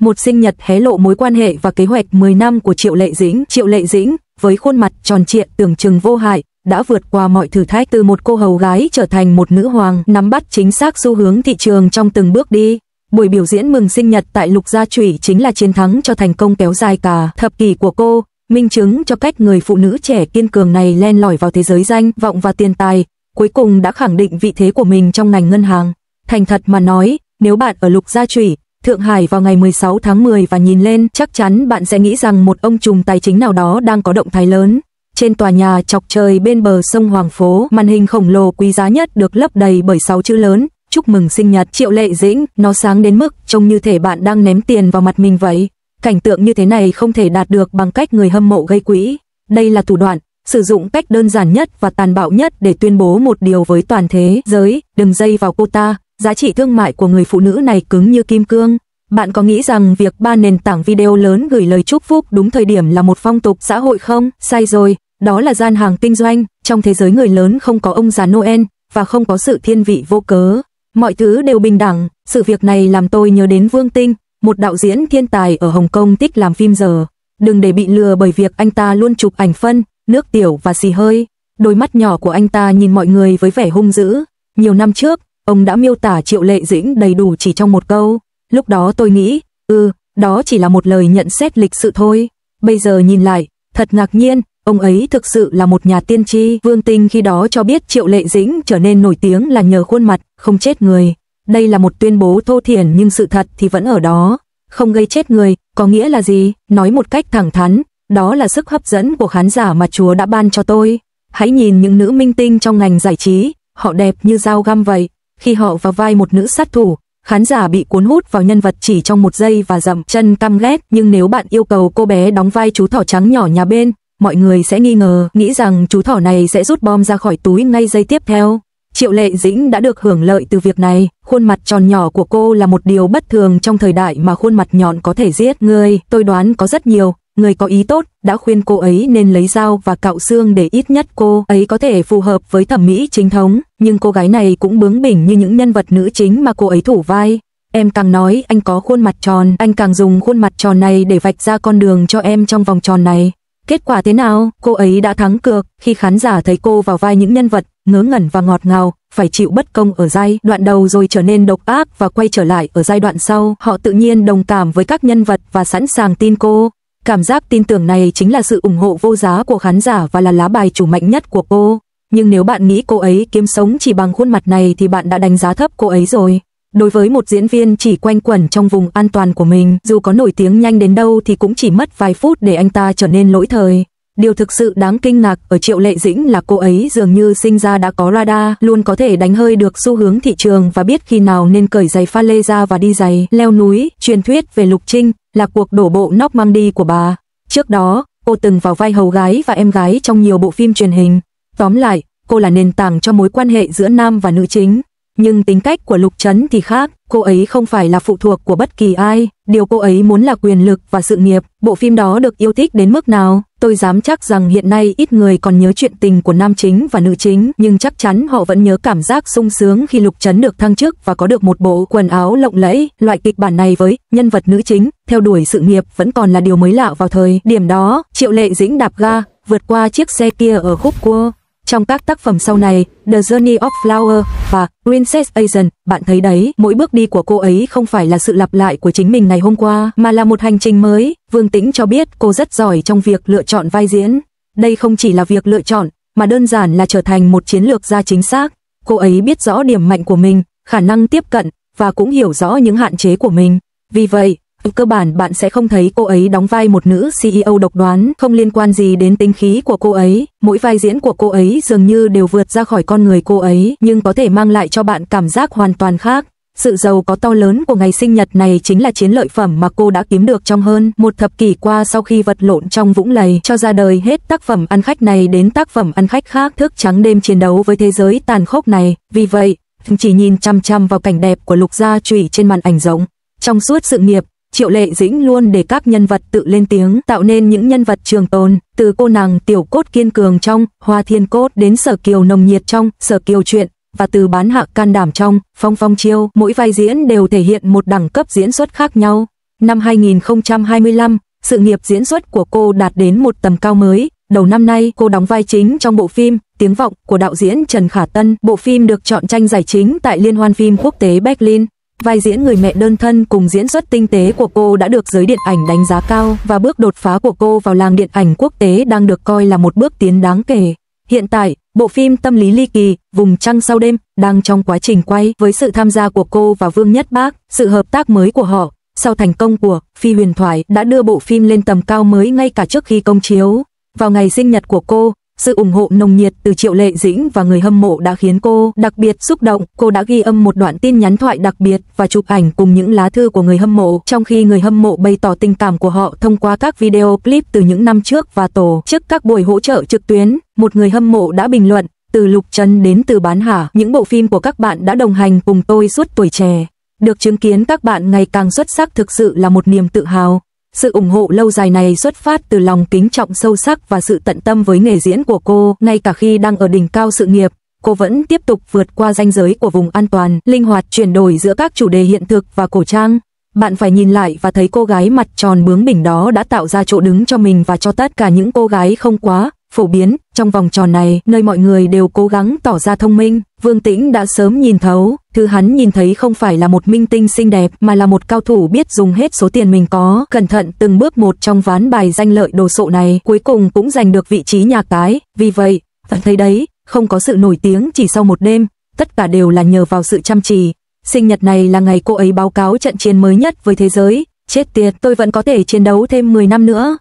một sinh nhật hé lộ mối quan hệ và kế hoạch 10 năm của Triệu Lệ Dĩnh. Triệu Lệ Dĩnh, với khuôn mặt tròn trịa tưởng chừng vô hại, đã vượt qua mọi thử thách, từ một cô hầu gái trở thành một nữ hoàng, nắm bắt chính xác xu hướng thị trường trong từng bước đi. Buổi biểu diễn mừng sinh nhật tại Lục Gia Chủy chính là chiến thắng cho thành công kéo dài cả thập kỷ của cô, minh chứng cho cách người phụ nữ trẻ kiên cường này len lỏi vào thế giới danh vọng và tiền tài, cuối cùng đã khẳng định vị thế của mình trong ngành ngân hàng. Thành thật mà nói, nếu bạn ở Lục Gia Chủy, Thượng Hải vào ngày 16 tháng 10 và nhìn lên, chắc chắn bạn sẽ nghĩ rằng một ông trùm tài chính nào đó đang có động thái lớn. Trên tòa nhà chọc trời bên bờ sông Hoàng Phố, màn hình khổng lồ quý giá nhất được lấp đầy bởi 6 chữ lớn: chúc mừng sinh nhật Triệu Lệ Dĩnh. Nó sáng đến mức trông như thể bạn đang ném tiền vào mặt mình vậy. Cảnh tượng như thế này không thể đạt được bằng cách người hâm mộ gây quỹ. Đây là thủ đoạn, sử dụng cách đơn giản nhất và tàn bạo nhất để tuyên bố một điều với toàn thế giới: đừng dây vào cô ta. Giá trị thương mại của người phụ nữ này cứng như kim cương. Bạn có nghĩ rằng việc ba nền tảng video lớn gửi lời chúc phúc đúng thời điểm là một phong tục xã hội không? Sai rồi, đó là gian hàng kinh doanh. Trong thế giới người lớn không có ông già Noel và không có sự thiên vị vô cớ. Mọi thứ đều bình đẳng. Sự việc này làm tôi nhớ đến Vương Tinh, một đạo diễn thiên tài ở Hồng Kông thích làm phim giờ. Đừng để bị lừa bởi việc anh ta luôn chụp ảnh phân, nước tiểu và xì hơi. Đôi mắt nhỏ của anh ta nhìn mọi người với vẻ hung dữ. Nhiều năm trước, ông đã miêu tả Triệu Lệ Dĩnh đầy đủ chỉ trong một câu. Lúc đó tôi nghĩ, đó chỉ là một lời nhận xét lịch sự thôi. Bây giờ nhìn lại, thật ngạc nhiên, ông ấy thực sự là một nhà tiên tri. Vương Tinh khi đó cho biết Triệu Lệ Dĩnh trở nên nổi tiếng là nhờ khuôn mặt không chết người. Đây là một tuyên bố thô thiển nhưng sự thật thì vẫn ở đó. Không gây chết người, có nghĩa là gì? Nói một cách thẳng thắn, đó là sức hấp dẫn của khán giả mà Chúa đã ban cho tôi. Hãy nhìn những nữ minh tinh trong ngành giải trí, họ đẹp như dao găm vậy. Khi họ vào vai một nữ sát thủ, khán giả bị cuốn hút vào nhân vật chỉ trong một giây và dậm chân căm ghét. Nhưng nếu bạn yêu cầu cô bé đóng vai chú thỏ trắng nhỏ nhà bên, mọi người sẽ nghi ngờ, nghĩ rằng chú thỏ này sẽ rút bom ra khỏi túi ngay giây tiếp theo. Triệu Lệ Dĩnh đã được hưởng lợi từ việc này. Khuôn mặt tròn nhỏ của cô là một điều bất thường trong thời đại mà khuôn mặt nhọn có thể giết người. Tôi đoán có rất nhiều người có ý tốt đã khuyên cô ấy nên lấy dao và cạo xương để ít nhất cô ấy có thể phù hợp với thẩm mỹ chính thống. Nhưng cô gái này cũng bướng bỉnh như những nhân vật nữ chính mà cô ấy thủ vai. Em càng nói anh có khuôn mặt tròn, anh càng dùng khuôn mặt tròn này để vạch ra con đường cho em trong vòng tròn này. Kết quả thế nào? Cô ấy đã thắng cược. Khi khán giả thấy cô vào vai những nhân vật ngớ ngẩn và ngọt ngào, phải chịu bất công ở giai đoạn đầu rồi trở nên độc ác và quay trở lại ở giai đoạn sau, họ tự nhiên đồng cảm với các nhân vật và sẵn sàng tin cô. Cảm giác tin tưởng này chính là sự ủng hộ vô giá của khán giả và là lá bài chủ mạnh nhất của cô. Nhưng nếu bạn nghĩ cô ấy kiếm sống chỉ bằng khuôn mặt này thì bạn đã đánh giá thấp cô ấy rồi. Đối với một diễn viên chỉ quanh quẩn trong vùng an toàn của mình, dù có nổi tiếng nhanh đến đâu thì cũng chỉ mất vài phút để anh ta trở nên lỗi thời. Điều thực sự đáng kinh ngạc ở Triệu Lệ Dĩnh là cô ấy dường như sinh ra đã có radar, luôn có thể đánh hơi được xu hướng thị trường và biết khi nào nên cởi giày pha lê ra và đi giày leo núi. Truyền thuyết về Lục Trinh là cuộc đổ bộ Normandy của bà. Trước đó, cô từng vào vai hầu gái và em gái trong nhiều bộ phim truyền hình. Tóm lại, cô là nền tảng cho mối quan hệ giữa nam và nữ chính. Nhưng tính cách của Lục Trấn thì khác, cô ấy không phải là phụ thuộc của bất kỳ ai, điều cô ấy muốn là quyền lực và sự nghiệp. Bộ phim đó được yêu thích đến mức nào? Tôi dám chắc rằng hiện nay ít người còn nhớ chuyện tình của nam chính và nữ chính, nhưng chắc chắn họ vẫn nhớ cảm giác sung sướng khi Lục Trấn được thăng chức và có được một bộ quần áo lộng lẫy. Loại kịch bản này với nhân vật nữ chính theo đuổi sự nghiệp vẫn còn là điều mới lạ vào thời điểm đó. Triệu Lệ Dĩnh đạp ga, vượt qua chiếc xe kia ở khúc cua. Trong các tác phẩm sau này, The Journey of Flower và Princess Asian, bạn thấy đấy, mỗi bước đi của cô ấy không phải là sự lặp lại của chính mình ngày hôm qua, mà là một hành trình mới. Vương Tĩnh cho biết cô rất giỏi trong việc lựa chọn vai diễn. Đây không chỉ là việc lựa chọn, mà đơn giản là trở thành một chiến lược gia chính xác. Cô ấy biết rõ điểm mạnh của mình, khả năng tiếp cận, và cũng hiểu rõ những hạn chế của mình. Vì vậy, cơ bản bạn sẽ không thấy cô ấy đóng vai một nữ CEO độc đoán, không liên quan gì đến tính khí của cô ấy. Mỗi vai diễn của cô ấy dường như đều vượt ra khỏi con người cô ấy, nhưng có thể mang lại cho bạn cảm giác hoàn toàn khác. Sự giàu có to lớn của ngày sinh nhật này chính là chiến lợi phẩm mà cô đã kiếm được trong hơn một thập kỷ qua sau khi vật lộn trong vũng lầy cho ra đời hết tác phẩm ăn khách này đến tác phẩm ăn khách khác, thức trắng đêm chiến đấu với thế giới tàn khốc này. Vì vậy, chỉ nhìn chăm chăm vào cảnh đẹp của Lục Gia Chủy trên màn ảnh rộng. Trong suốt sự nghiệp, Triệu Lệ Dĩnh luôn để các nhân vật tự lên tiếng, tạo nên những nhân vật trường tồn, từ cô nàng tiểu cốt kiên cường trong Hoa Thiên Cốt đến Sở Kiều nồng nhiệt trong Sở Kiều Truyện, và từ bán hạ can đảm trong Phong Phong Chiêu. Mỗi vai diễn đều thể hiện một đẳng cấp diễn xuất khác nhau. Năm 2025, sự nghiệp diễn xuất của cô đạt đến một tầm cao mới. Đầu năm nay, cô đóng vai chính trong bộ phim Tiếng vọng của đạo diễn Trần Khả Tân. Bộ phim được chọn tranh giải chính tại Liên hoan phim quốc tế Berlin. Vai diễn người mẹ đơn thân cùng diễn xuất tinh tế của cô đã được giới điện ảnh đánh giá cao, và bước đột phá của cô vào làng điện ảnh quốc tế đang được coi là một bước tiến đáng kể. Hiện tại, bộ phim Tâm lý ly kỳ, Vùng trăng sau đêm đang trong quá trình quay với sự tham gia của cô và Vương Nhất Bác. Sự hợp tác mới của họ sau thành công của Phi huyền thoại đã đưa bộ phim lên tầm cao mới ngay cả trước khi công chiếu. Vào ngày sinh nhật của cô, sự ủng hộ nồng nhiệt từ Triệu Lệ Dĩnh và người hâm mộ đã khiến cô đặc biệt xúc động. Cô đã ghi âm một đoạn tin nhắn thoại đặc biệt và chụp ảnh cùng những lá thư của người hâm mộ, trong khi người hâm mộ bày tỏ tình cảm của họ thông qua các video clip từ những năm trước và tổ chức các buổi hỗ trợ trực tuyến. Một người hâm mộ đã bình luận: từ Lục Trần đến Từ Bán Hà, những bộ phim của các bạn đã đồng hành cùng tôi suốt tuổi trẻ. Được chứng kiến các bạn ngày càng xuất sắc thực sự là một niềm tự hào. Sự ủng hộ lâu dài này xuất phát từ lòng kính trọng sâu sắc và sự tận tâm với nghề diễn của cô. Ngay cả khi đang ở đỉnh cao sự nghiệp, cô vẫn tiếp tục vượt qua ranh giới của vùng an toàn, linh hoạt chuyển đổi giữa các chủ đề hiện thực và cổ trang. Bạn phải nhìn lại và thấy cô gái mặt tròn bướng bỉnh đó đã tạo ra chỗ đứng cho mình và cho tất cả những cô gái không quá phổ biến trong vòng tròn này, nơi mọi người đều cố gắng tỏ ra thông minh. Vương Tĩnh đã sớm nhìn thấu, thứ hắn nhìn thấy không phải là một minh tinh xinh đẹp mà là một cao thủ biết dùng hết số tiền mình có, cẩn thận từng bước một trong ván bài danh lợi đồ sộ này, cuối cùng cũng giành được vị trí nhà cái. Vì vậy, bạn thấy đấy, không có sự nổi tiếng chỉ sau một đêm, tất cả đều là nhờ vào sự chăm chỉ. Sinh nhật này là ngày cô ấy báo cáo trận chiến mới nhất với thế giới. Chết tiệt, tôi vẫn có thể chiến đấu thêm 10 năm nữa.